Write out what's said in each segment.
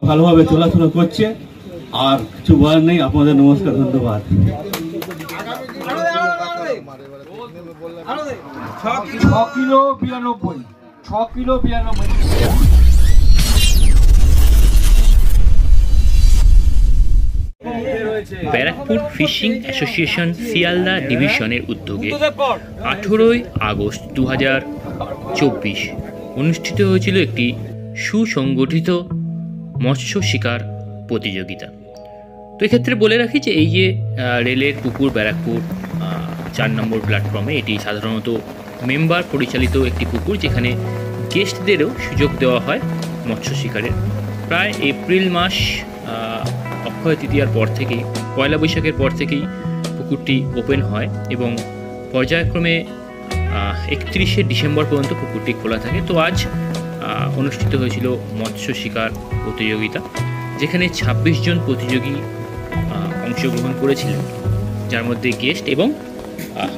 ভালোভাবে চলাচলা করছে। আর কিছু বলার নেই, আপনাদের নমস্কার, ধন্যবাদ। 6 kilo 92, 6 kilo 92। Barrackpore fishing association Sealdah ডিভিশনের উদ্যোগে 18 আগস্ট 2024 অনুষ্ঠিত হয়েছিল একটি সুসংগঠিত মৎস্য শিকার প্রতিযোগিতা। তো এক্ষেত্রে বলে রাখি যে এই যে রেলের পুকুর ব্যারাকপুর 4 নম্বর প্ল্যাটফর্মে, এটি সাধারণত মেম্বার পরিচালিত একটি পুকুর, যেখানে গেস্টদেরও সুযোগ দেওয়া হয় মৎস্য শিকারের। প্রায় এপ্রিল মাস অক্ষয় তৃতীয়ার পর থেকেই, পয়লা বৈশাখের পর থেকেই পুকুরটি ওপেন হয় এবং পর্যায়ক্রমে 31শে ডিসেম্বর পর্যন্ত পুকুরটি খোলা থাকে। তো আজ অনুষ্ঠিত হয়েছিল মৎস্য শিকার প্রতিযোগিতা, যেখানে 26 জন প্রতিযোগী অংশগ্রহণ করেছিলেন, যার মধ্যে গেস্ট এবং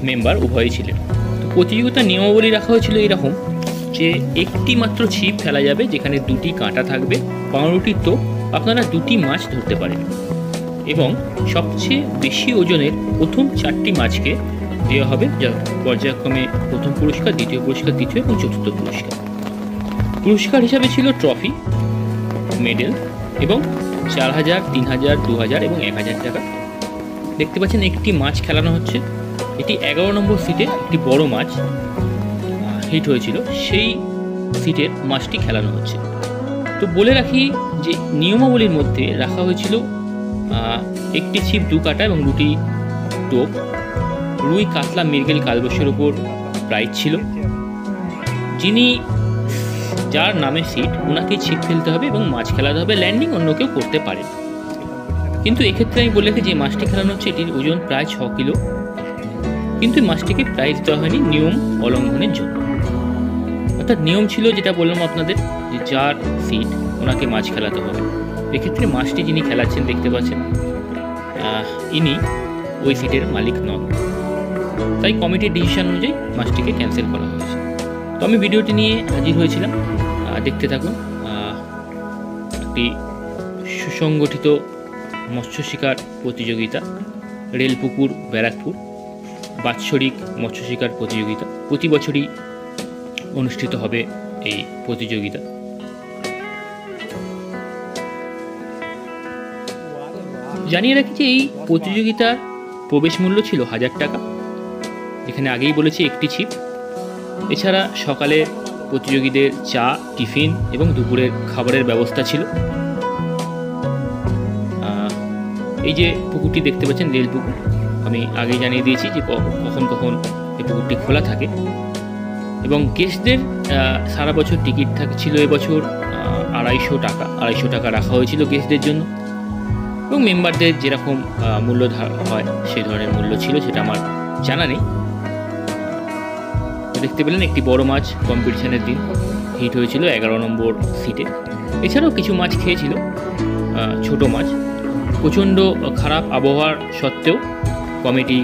মেম্বার উভয়ই ছিলেন। তো প্রতিযোগিতার নিয়মাবলী রাখা হয়েছিল এরকম যে একটি মাত্র ছিপ ফেলা যাবে, যেখানে 2টি কাঁটা থাকবে, পাউরুটির টোপ, আপনারা 2টি মাছ ধরতে পারেন এবং সবচেয়ে বেশি ওজনের প্রথম 4টি মাছকে দেওয়া হবে, যা পর্যায়ক্রমে প্রথম পুরস্কার, দ্বিতীয় পুরস্কার, তৃতীয় এবং চতুর্থ পুরস্কার। পুরস্কার হিসাবে ছিল ট্রফি, মেডেল এবং 4000, 3000, 2000 এবং 1000 টাকা। দেখতে পাচ্ছেন একটি মাছ খেলানো হচ্ছে। এটি 11 নম্বর সিটে একটি বড় মাছ হিট হয়েছিল, সেই সিটের মাছটি খেলানো হচ্ছে। তো বলে রাখি যে নিয়মাবলীর মধ্যে রাখা হয়েছিল একটি ছিপ 2 কাঁটা এবং 2টি টোপ। রুই, কাতলা, মৃগেল, কালবশের উপর প্রাইজ ছিল। যার নামে সিট, ওনাকে ছিপ ফেলতে হবে এবং মাছ খেলাতে হবে। ল্যান্ডিং অন্য কেউ করতে পারে, কিন্তু এক্ষেত্রে আমি বলে রাখি যে মাছটি খেলানো হচ্ছে, এটির ওজন প্রায় 6 কিলো, কিন্তু এই মাছটিকে প্রাইজ দেওয়া হয়নি নিয়ম অলঙ্ঘনের জন্য। অর্থাৎ নিয়ম ছিল, যেটা বললাম আপনাদের, যে যার সিট ওনাকে মাছ খেলাতে হবে। এক্ষেত্রে মাছটি যিনি খেলাচ্ছেন দেখতে পাচ্ছেন, ইনি ওই সিটের মালিক নন, তাই কমিটির ডিসিশন অনুযায়ী মাছটিকে ক্যান্সেল করা হয়েছে। তো আমি ভিডিওটি নিয়ে হাজির হয়েছিলাম, দেখতে থাকুন। একটি সুসংগঠিত মৎস্য শিকার প্রতিযোগিতা, রেলপুকুর ব্যারাকপুর বাৎসরিক মৎস্য শিকার প্রতিযোগিতা। প্রতি বছরই অনুষ্ঠিত হবে এই প্রতিযোগিতা। জানিয়ে রাখি যে এই প্রতিযোগিতার প্রবেশ মূল্য ছিল 1000 টাকা, এখানে আগেই বলেছি একটি ছিপ। এছাড়া সকালে প্রতিযোগীদের চা, টিফিন এবং দুপুরের খাবারের ব্যবস্থা ছিল। এই যে পুকুরটি দেখতে পাচ্ছেন, রেল পুকুর, আমি আগেই জানিয়ে দিয়েছি যে কখন কখন এই পুকুরটি খোলা থাকে এবং গেস্টদের সারা বছর টিকিট ছিল এবছর 250 টাকা রাখা হয়েছিল গেস্টদের জন্য, এবং মেম্বারদের যেরকম মূল্য হয় সেই ধরনের মূল্য ছিল, সেটা আমার জানা নেই। দেখতে পেলেন একটি বড় মাছ কম্পিটিশনের দিন হিট হয়েছিল 11 নম্বর সিটে। এছাড়াও কিছু মাছ খেয়েছিল ছোট মাছ। প্রচণ্ড খারাপ আবহাওয়ার সত্ত্বেও কমিটি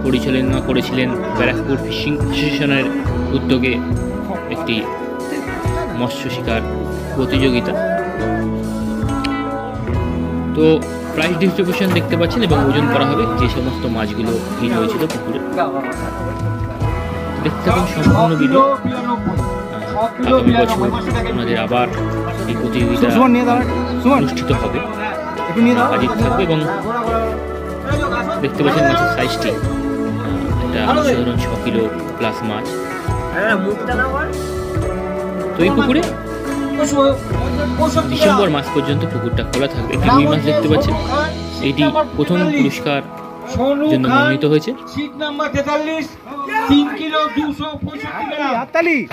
পরিচালনা করেছিলেন ব্যারাকপুর ফিশিং অ্যাসোসিয়েশনের উদ্যোগে একটি মৎস্য শিকার প্রতিযোগিতা। তো প্রাইজ ডিস্ট্রিবিউশন দেখতে পাচ্ছেন এবং ওজন করা হবে যে সমস্ত মাছগুলো হিট হয়েছিল পুকুরে। দেখতে থাকুন সম্পূর্ণ ভিডিও। আগামী বছর আপনাদের আবার এই প্রতিযোগিতা অনুষ্ঠিত হবে, হাজির থাকবে। এবং দেখতে পাচ্ছেন মাছের সাইজটি, এটা সাধারণ 6 কিলো প্লাস মাছ। তো এই পুকুরে ডিসেম্বর মাস পর্যন্ত পুকুরটা খোলা থাকবে। একটি রুই মাছ দেখতে পাচ্ছেন, এটি প্রথম পুরস্কার জন্য মনোনীত হয়েছে।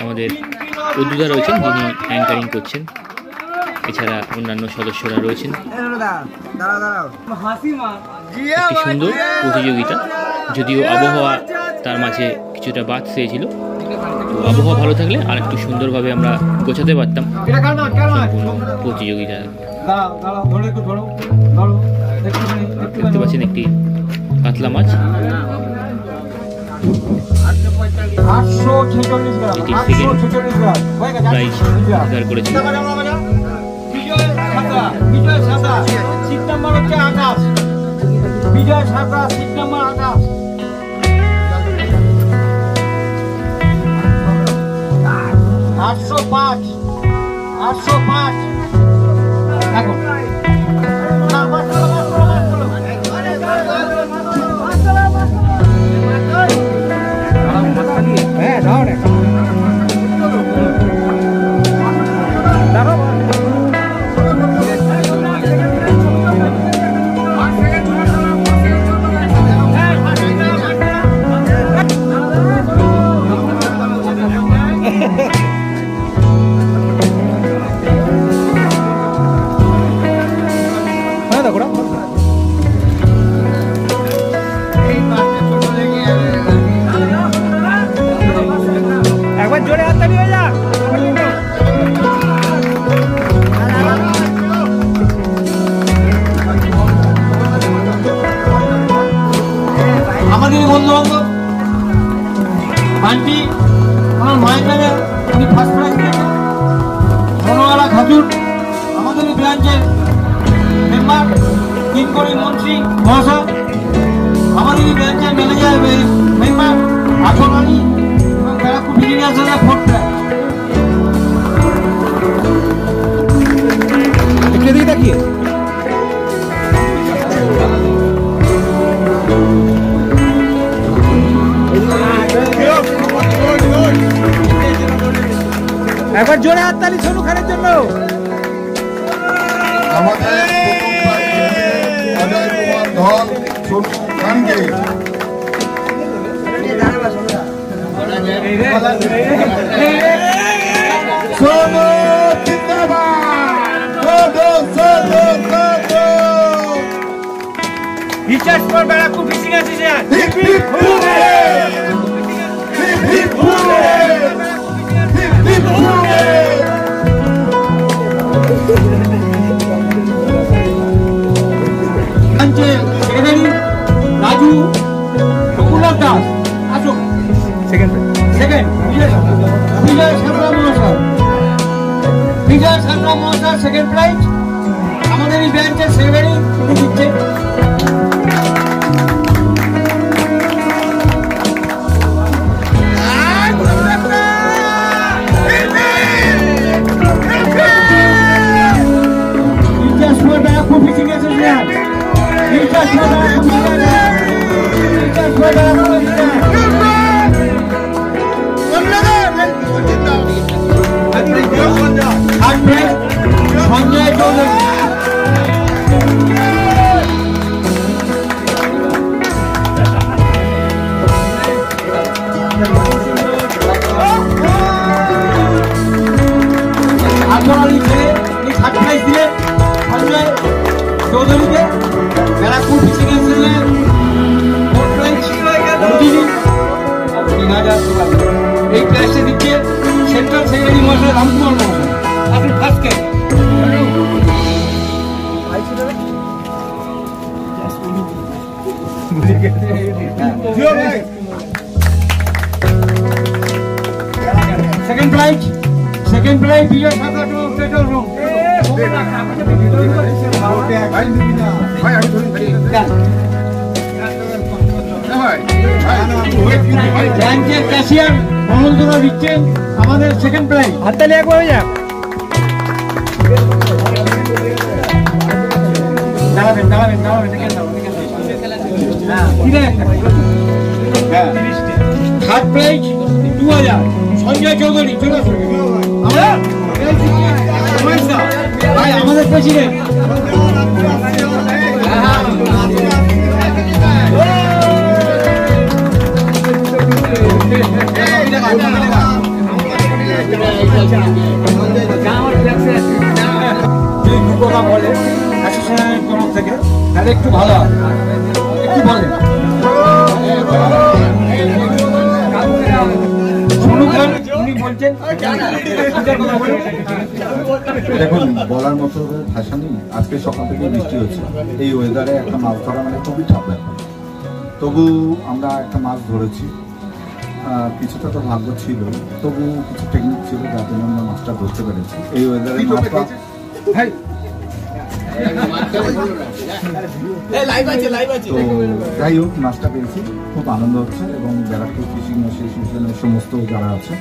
আমাদের উদ্যোক্তা রয়েছেন যিনি অ্যাঙ্কারিং করছেন, এছাড়া অন্যান্য সদস্যরা রয়েছেন। একটি সুন্দর প্রতিযোগিতা, যদিও আবহাওয়া তার মাঝে কিছুটা বাদ চেয়েছিল। আবহাওয়া ভালো থাকলে আর একটু সুন্দরভাবে আমরা গোছাতে পারতাম প্রতিযোগিতা। দেখতে পাচ্ছেন একটি কাতলা মাছ, এটি সেকেন্ড প্রাইজ অধিকার করেছিল। নম্বর হচ্ছে আকাশ, বিজয় সাঁতরা সিট নম্বর আকাশ। আটশো পাঁচ এখন একবার জোরে হাততালি হয়ে যাক। আমাদের বন্ধু বান্ধব আন্টি আমার মায়ের নামে উনি ফার্স্ট প্রাইজ পেয়েছেন। মনোয়ারা খাতুন আমাদের ব্রাঞ্চের মেম্বার, কিঙ্করি মন্ত্রী মহাশয়, আমাদের ব্রাঞ্চের ম্যানেজার মেম্বার আসন আলী এবং ব্যারাকপুর বিজনেস ফোর্থ প্রাইজ। দিকে তাকিয়ে একবার জোরে হাততালি সোনু খানের জন্য। আমাদের অজয় কুমার ধল সোনু খানকে Sonu recharge for Barrackpore fishing association. Raju শকুলার দাস আসুন। সেকেন্ড বিজয় সাঁতরা মহাশয় সেকেন্ড প্রাইজ। আমাদের এই ব্যাংকের সেক্রেটারি দিচ্ছে। সঞ্জয় চৌধুরী সারপ্রাইজ দিলেন সঞ্জয় চৌধুরীকে। ব্যারাকপুর ফিশিং অ্যাসোসিয়েশনের এই প্রাইজটা দিচ্ছে সেন্ট্রাল সেক্রেটারি মহাশয় রামকুমার মহাশয়। আপনি ফার্স্টকে সেকেন্ড প্রাইজ বিজয় সাঁতরা পেট্রোল রুম। ব্যাংকের ক্যাশিয়ার মহলদা দিচ্ছেন আমাদের সেকেন্ড প্রাইজ। হাততালি একবার হয়ে যাক। দাঁড়াবেন থার্ড প্রাইজ 2000 সঞ্জয় চৌধুরী। চলে আসুন ভাই আমাদের প্রেসিডেন্ট। কথা বলে অ্যাসোসিয়েশনের তরফ থেকে তাহলে একটু ভালো হয়, একটু বলেন। সোনু খান উনি বলছেন। দেখুন, বলার মতো ভাষা নেই। আজকে সকাল থেকে বৃষ্টি হচ্ছে, এই ওয়েদারে একটা মাছ ধরা মানে খুবই চাপ ব্যাপার। তবু আমরা একটা মাছ ধরেছি। কিছুটা তো ভাগ্য ছিল, তবু কিছু টেকনিক ছিল যার জন্য আমরা মাছটা ধরতে পেরেছি। এই ওয়েদারে মাছটা তো যাই হোক, মাছটা পেয়েছি, খুব আনন্দ হচ্ছে এবং ব্যারাকপুর ফিশিং অ্যাসোসিয়েশনের সমস্ত যারা আছে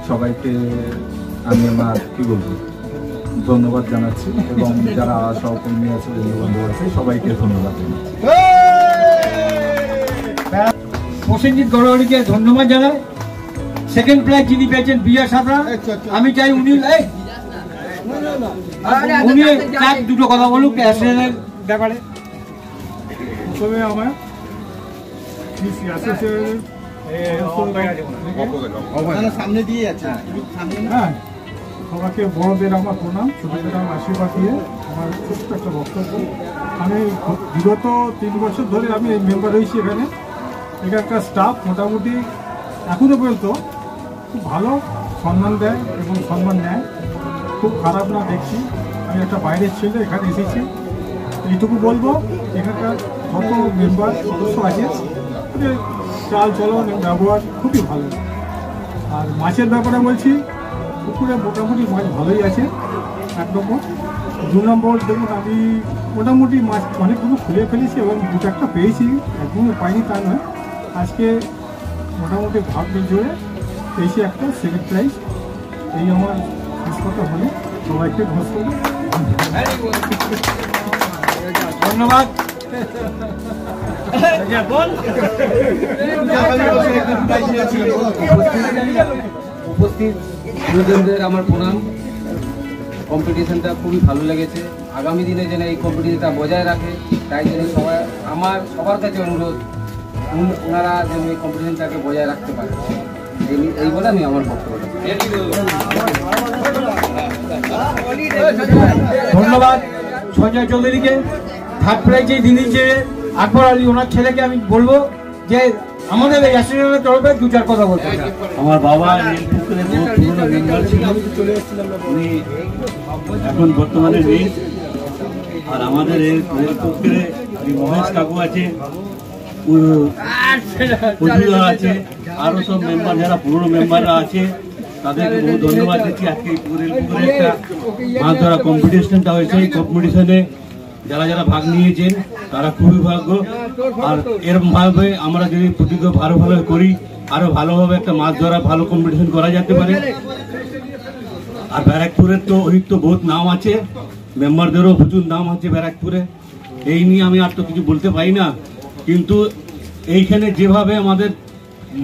সবাইকে আমি আমার কি বলবো ধন্যবাদ জানাচ্ছি এবং যারা সহকর্মী আছে, বন্ধু আছে, সবাইকে ধন্যবাদ জানাচ্ছি। প্রসেনজিৎ গড়াগড়িকে ধন্যবাদ জানাই। সেকেন্ড প্রাইজ যিনি পেয়েছেন বিজয় সাঁতরা, আমি চাই উনি দুটো কথা বলুক অ্যাসোসিয়েশনের ব্যাপারে। প্রথমে আমার সামনে দিয়ে যাচ্ছে, হ্যাঁ, সবাইকে বড়দের আমার প্রণাম, ছোটদের আমার আশীর্বাদ দিয়ে আমার ছোট্ট একটা বক্তব্য। আমি বিগত 3 বছর ধরে আমি এই মেম্বার হয়েছি এখানে। এখানকার স্টাফ মোটামুটি এখনো পর্যন্ত খুব ভালো সম্মান দেয় এবং সম্মান নেয়, খুব খারাপ না দেখছি। আমি একটা বাইরের ছেলে এখানে এসেছি, এইটুকু বলবো এখানকার যত মেম্বার সদস্য আছে ওদের চাল চলন এবং ব্যবহার খুবই ভালো। আর মাছের ব্যাপারে বলছি, পুকুরে মোটামুটি মাছ ভালোই আছে 1 নম্বর। 2 নম্বর দেখুন, আমি মোটামুটি মাছ অনেকগুলো খুলে ফেলেছি এবং 2-4টা পেয়েছি, একদমই পাইনি তা নয়। আজকে মোটামুটি ভাগ্যের জোরে পেয়েছি একটা সেকেন্ড প্রাইজ। এই আমার হাসপাতাল হলে সবাইকে নমস্কার, ধন্যবাদ। উপস্থিত গুরুজনদের আমার প্রণাম। কম্পিটিশনটা খুবই ভালো লেগেছে। আগামী দিনে যেন এই কম্পিটিশনটা বজায় রাখে, তাই জন্য সবার কাছে অনুরোধ, ওনারা যেন এই কম্পিটিশনটাকে বজায় রাখতে পারে। এই বলে আমি আমার বক্তব্য। ধন্যবাদ সঞ্জয় চৌধুরীকে। থার্ড প্রাইজে যিনি যে আকবর আলী, ওনার ছেলেকে আমি বলবো যে আমাদের এই অ্যাসোসিয়েশনের তরফে 2-4 কথা বলতে। আমার বাবা রেল পুকুরে বহুত পুরনো মেম্বার ছিল, উনি এখন বর্তমানে নেই। আর আমাদের রেল পুকুরে মহেশ কাকু আছে, প্রচুর আছে, আরো সব মেম্বার যারা পুরনো মেম্বাররা আছে তাদেরকে বহু ধন্যবাদ দিচ্ছি। আজকে এই পুকুরে একটা মাছ ধরা কম্পিটিশনটা হয়েছে, এই কম্পিটিশনে যারা যারা ভাগ নিয়েছেন তারা খুবই ভাগ্য। আর এরকম ভাবে আমরা যদি প্রতিজ্ঞ ভালো করি, আরো ভালোভাবে একটা মাছ ধরা ভালো কম্পিটিশন করা যেতে পারে। আর ব্যারাকপুরের তো ওই তো বহুত নাম আছে, মেম্বারদেরও প্রচুর নাম আছে ব্যারাকপুরে। এই নিয়ে আমি আর তো কিছু বলতে পারি না, কিন্তু এইখানে যেভাবে আমাদের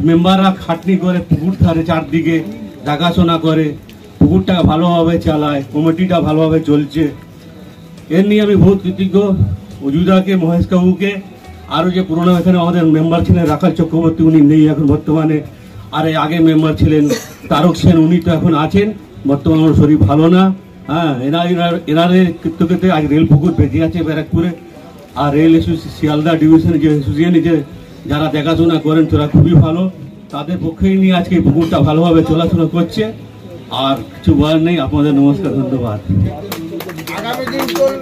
মেম্বাররা খাটনি করে পুকুর ধারে চারদিকে দেখাশোনা করে, পুকুরটা ভালোভাবে চালায়, কমিটিটা ভালোভাবে চলছে, এর নিয়ে আমি বহুত কৃতজ্ঞ। অজুদাকে, মহেশ কাকুকে, আরও যে পুরোনো এখানে আমাদের মেম্বার ছিলেন রাখাল চক্রবর্তী, উনি নেই এখন বর্তমানে। আর এই আগে মেম্বার ছিলেন তারক সেন, উনি তো এখন আছেন, বর্তমানে আমার শরীর ভালো না। হ্যাঁ, এনাদের কৃতজ্ঞতে আজ রেল পুকুর বেঁচে আছে ব্যারাকপুরে। আর রেল শিয়ালদা ডিভিশনে যে অ্যাসোসিয়েশনে যে যারা দেখাশোনা করেন তারা খুবই ভালো, তাদের পক্ষেই নিয়ে আজকে পুকুরটা ভালোভাবে চলাচলা করছে। আর কিছু বলার নেই, আপনাদের নমস্কার, ধন্যবাদ।